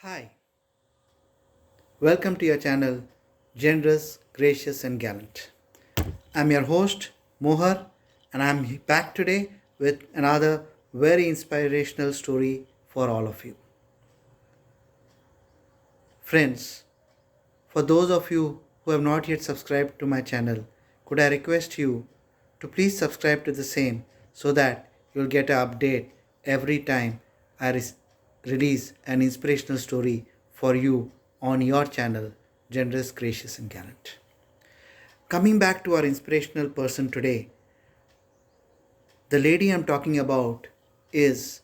Hi, welcome to your channel, Generous, Gracious, and Gallant. I'm your host, Mohar, and I'm back today with another very inspirational story for all of you. Friends, for those of you who have not yet subscribed to my channel, could I request you to please subscribe to the same so that you'll get an update every time I release an inspirational story for you on your channel, Generous, Gracious, and Gallant. Coming back to our inspirational person today, the lady I'm talking about is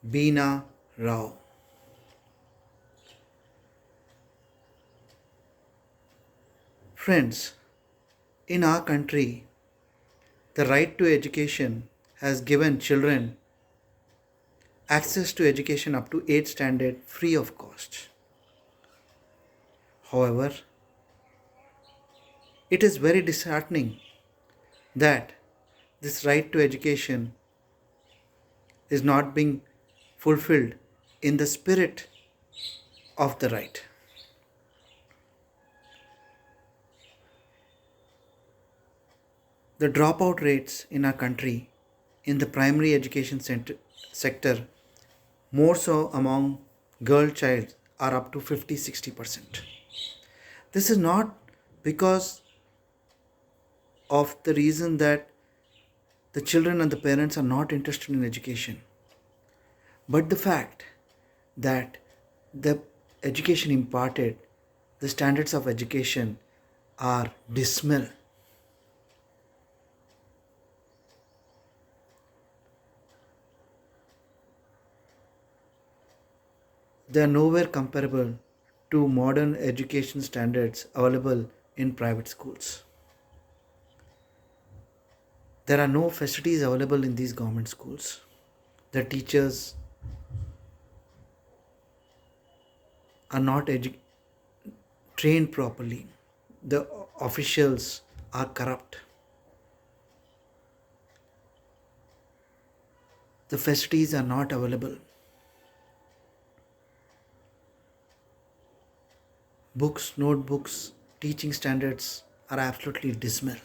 Beena Rao. Friends, in our country, the right to education has given children access to education up to 8th standard free of cost. However, it is very disheartening that this right to education is not being fulfilled in the spirit of the right. The dropout rates in our country in the primary education sector, more so among girl child, are up to 50-60%. This is not because of the reason that the children and the parents are not interested in education, but the fact that the education imparted, the standards of education are dismal. They are nowhere comparable to modern education standards available in private schools. There are no facilities available in these government schools. The teachers are not trained properly. The officials are corrupt. The facilities are not available. Books, notebooks, teaching standards are absolutely dismal.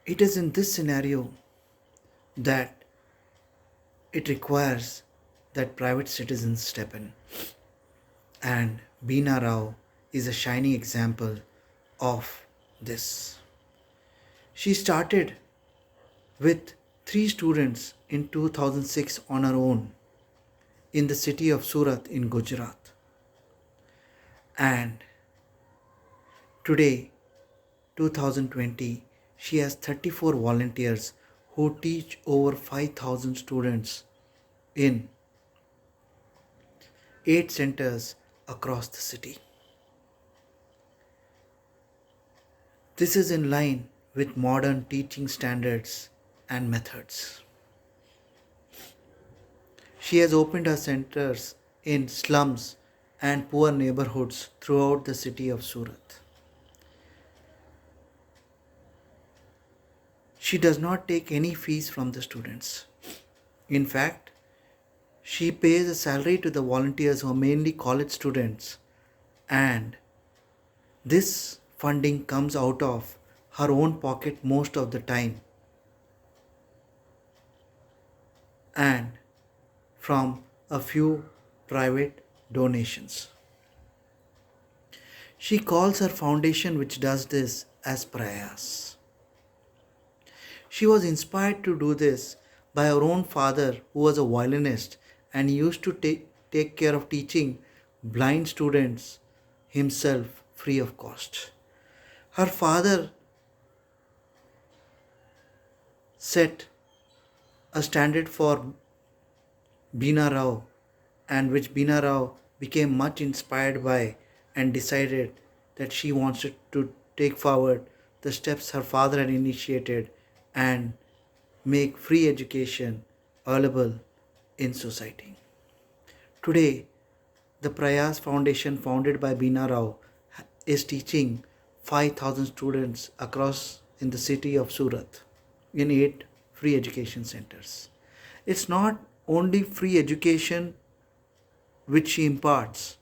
It is in this scenario that it requires that private citizens step in. And Beena Rao is a shining example of this. She started with 3 students in 2006 on her own in the city of Surat in Gujarat. And today, 2020, she has 34 volunteers who teach over 5,000 students in 8 centers across the city. This is in line with modern teaching standards and methods. She has opened her centers in slums and poor neighborhoods throughout the city of Surat. She does not take any fees from the students. In fact, she pays a salary to the volunteers who are mainly college students, and this funding comes out of her own pocket most of the time and from a few private donations. She calls her foundation which does this as Prayas. She was inspired to do this by her own father, who was a violinist and used to take care of teaching blind students himself free of cost. Her father set a standard for Beena Rao, and which Beena Rao became much inspired by and decided that she wanted to take forward the steps her father had initiated and make free education available in society. Today, the Prayas Foundation, founded by Beena Rao, is teaching 5,000 students across in the city of Surat in 8 free education centers. It's not only free education which she imparts.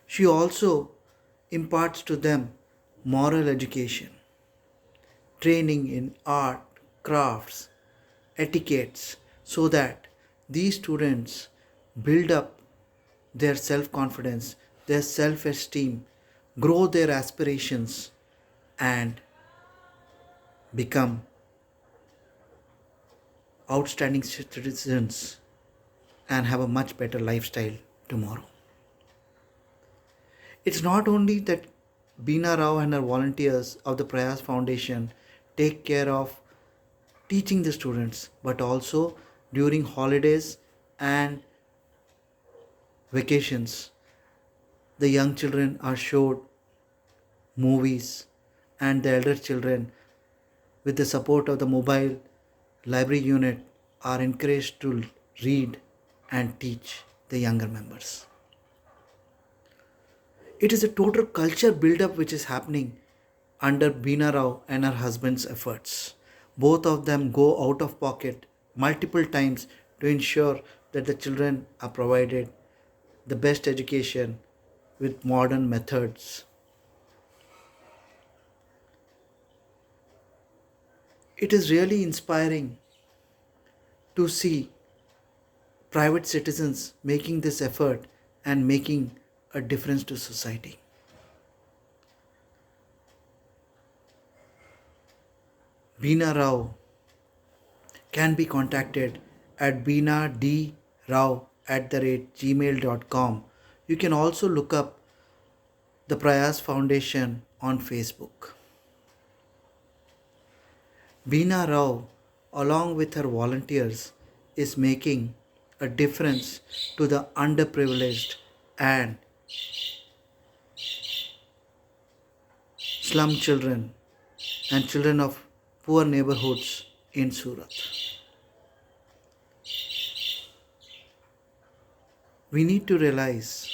She also imparts to them moral education, training in art, crafts, etiquettes, so that these students build up their self confidence, their self esteem, grow their aspirations, and become outstanding citizens and have a much better lifestyle tomorrow. It's not only that Beena Rao and her volunteers of the Prayas Foundation take care of teaching the students, but also during holidays and vacations, the young children are showed movies, and the elder children, with the support of the mobile library unit, are encouraged to read and teach the younger members. It is a total culture build-up which is happening under Beena Rao and her husband's efforts. Both of them go out of pocket multiple times to ensure that the children are provided the best education with modern methods. It is really inspiring to see private citizens making this effort and making a difference to society. Beena Rao can be contacted at beenadrao@gmail.com. You can also look up the Prayas Foundation on Facebook. Beena Rao, along with her volunteers, is making a difference to the underprivileged and slum children and children of poor neighborhoods in Surat. We need to realize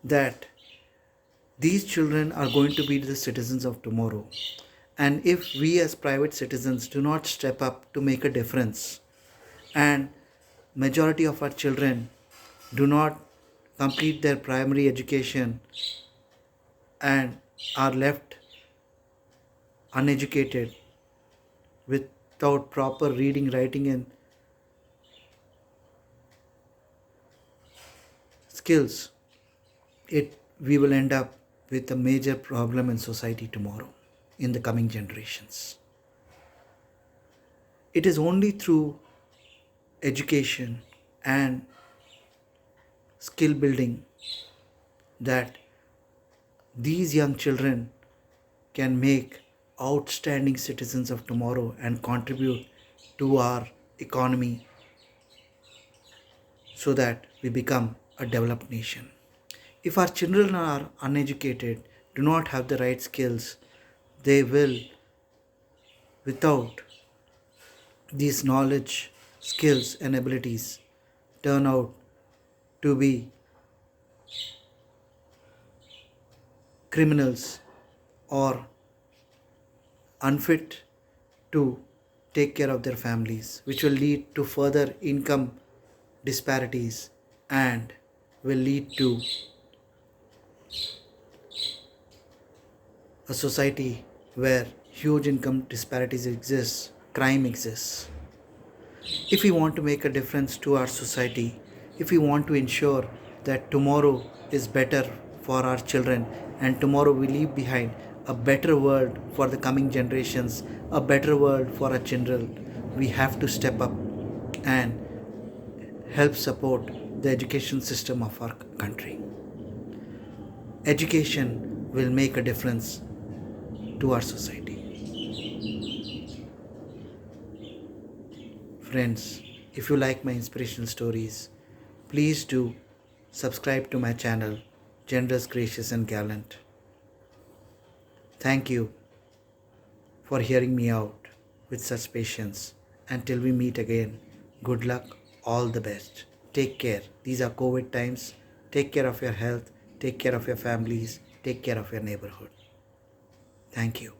that these children are going to be the citizens of tomorrow. And if we as private citizens do not step up to make a difference, and majority of our children do not complete their primary education and are left uneducated without proper reading, writing and skills, we will end up with a major problem in society tomorrow, in the coming generations. It is only through education and skill building that these young children can make outstanding citizens of tomorrow and contribute to our economy so that we become a developed nation. If our children are uneducated, do not have the right skills, they will, without these knowledge, skills, and abilities, turn out to be criminals or unfit to take care of their families, which will lead to further income disparities and will lead to a society where huge income disparities exist, crime exists. If we want to make a difference to our society, if we want to ensure that tomorrow is better for our children and tomorrow we leave behind a better world for the coming generations, a better world for our children, we have to step up and help support the education system of our country. Education will make a difference to our society. Friends, if you like my inspirational stories, please do subscribe to my channel, Generous, Gracious and Gallant. Thank you for hearing me out with such patience. Until we meet again, good luck, all the best. Take care. These are COVID times. Take care of your health, take care of your families, take care of your neighborhood. Thank you.